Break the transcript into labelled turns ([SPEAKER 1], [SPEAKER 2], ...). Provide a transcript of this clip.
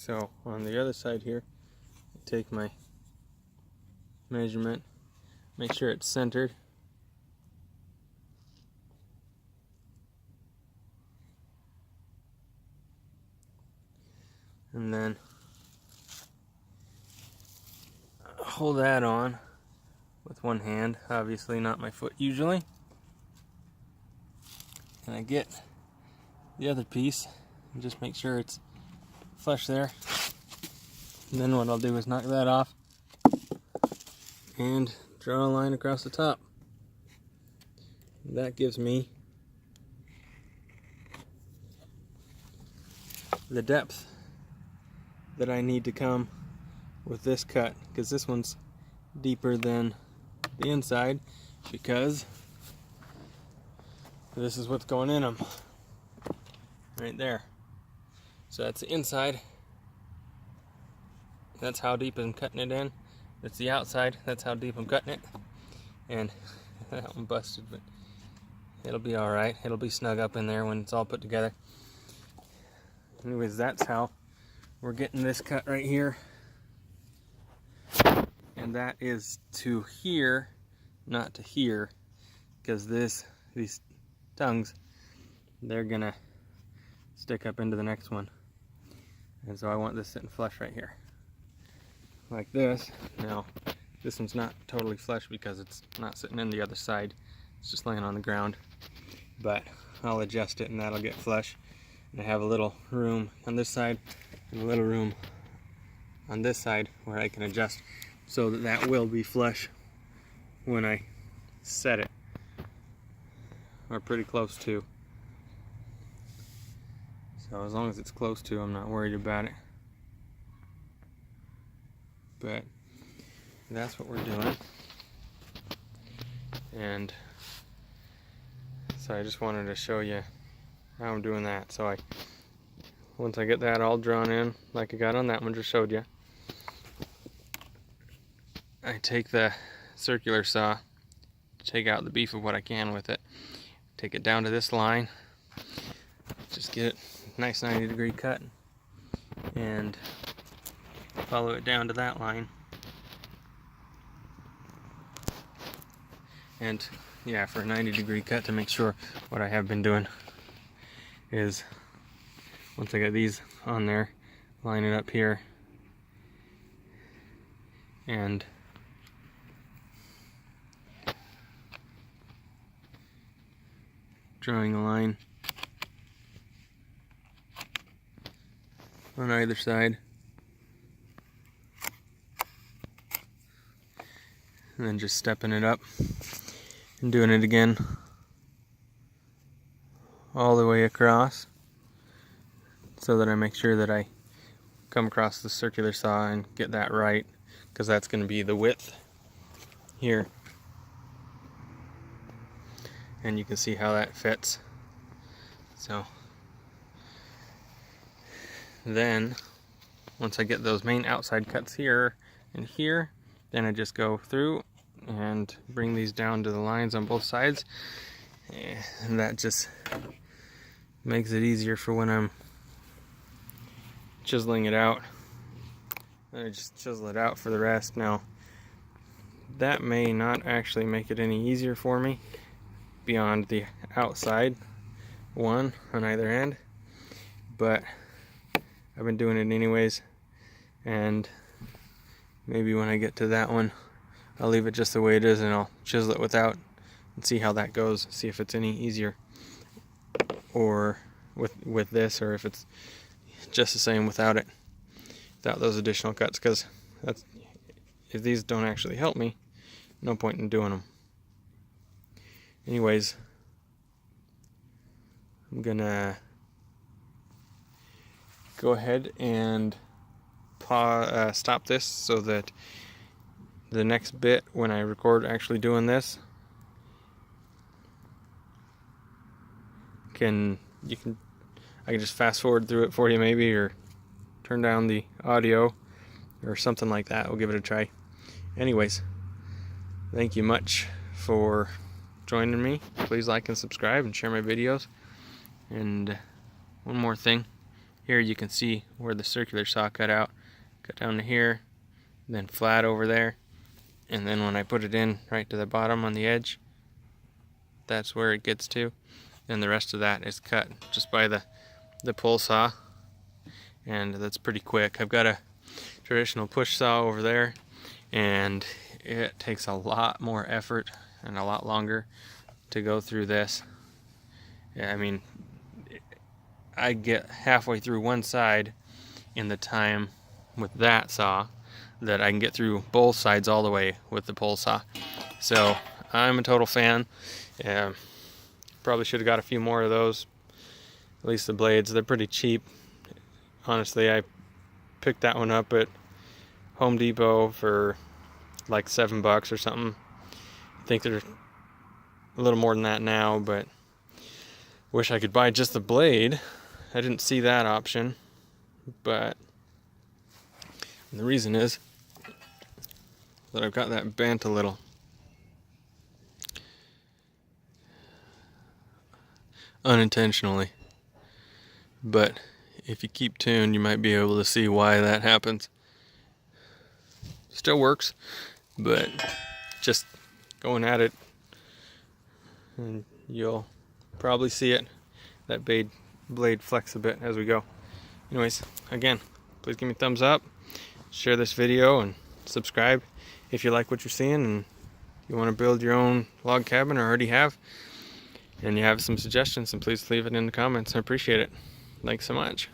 [SPEAKER 1] So on the other side here, I take my measurement, make sure it's centered. And then hold that on with one hand, obviously not my foot usually. And I get the other piece and just make sure it's flush there. And then what I'll do is knock that off and draw a line across the top. That gives me the depth that I need to come with this cut, because this one's deeper than the inside, because this is what's going in them right there. So that's the inside, that's how deep I'm cutting it in. That's the outside, that's how deep I'm cutting it. And that one busted, but it'll be alright. It'll be snug up in there when it's all put together. Anyways, that's how we're getting this cut right here. And that is to here, not to here, because these tongues, they're gonna stick up into the next one. And so I want this sitting flush right here, like this. Now, this one's not totally flush because it's not sitting in the other side. It's just laying on the ground. But I'll adjust it and that'll get flush. And I have a little room on this side and a little room on this side where I can adjust so that that will be flush when I set it, or pretty close to. So as long as it's close to, I'm not worried about it. But that's what we're doing. And so I just wanted to show you how I'm doing that. So once I get that all drawn in, like I got on that one, just showed you, I take the circular saw, take out the beef of what I can with it, take it down to this line, just get it nice 90-degree cut, and follow it down to that line. And yeah, for a 90-degree cut, to make sure, what I have been doing is, once I get these on there, line it up here and drawing a line on either side, and then just stepping it up and doing it again all the way across, so that I make sure that I come across the circular saw and get that right, because that's going to be the width here. And you can see how that fits. So then once I get those main outside cuts here and here, then I just go through and bring these down to the lines on both sides, and that just makes it easier for when I'm chiseling it out. I just chisel it out for the rest. Now that may not actually make it any easier for me beyond the outside one on either end, but I've been doing it anyways, and maybe when I get to that one I'll leave it just the way it is and I'll chisel it without and see how that goes, see if it's any easier or with this, or if it's just the same without it, without those additional cuts, because if these don't actually help me, no point in doing them. Anyways, I'm gonna go ahead and stop this so that the next bit, when I record actually doing this, I can just fast forward through it for you maybe, or turn down the audio or something like that. We'll give it a try. Anyways, thank you much for joining me. Please like and subscribe and share my videos. And one more thing, here you can see where the circular saw cut out. Cut down to here, then flat over there. And then when I put it in right to the bottom on the edge, that's where it gets to. And the rest of that is cut just by the pull saw. And that's pretty quick. I've got a traditional push saw over there, and it takes a lot more effort and a lot longer to go through this. Yeah, I mean, I get halfway through one side in the time with that saw that I can get through both sides all the way with the pole saw. So I'm a total fan. Probably should have got a few more of those. At least the blades, they're pretty cheap. Honestly, I picked that one up at Home Depot for like $7 or something. I think they're a little more than that now, but wish I could buy just the blade. I didn't see that option, but the reason is that I've got that bent a little. Unintentionally. But if you keep tuned, you might be able to see why that happens. Still works, but just going at it, and you'll probably see it. That blade flex a bit as we go. Anyways, again, please give me a thumbs up, share this video, and subscribe if you like what you're seeing and you want to build your own log cabin or already have, and you have some suggestions, and please leave it in the comments. I appreciate it. Thanks so much.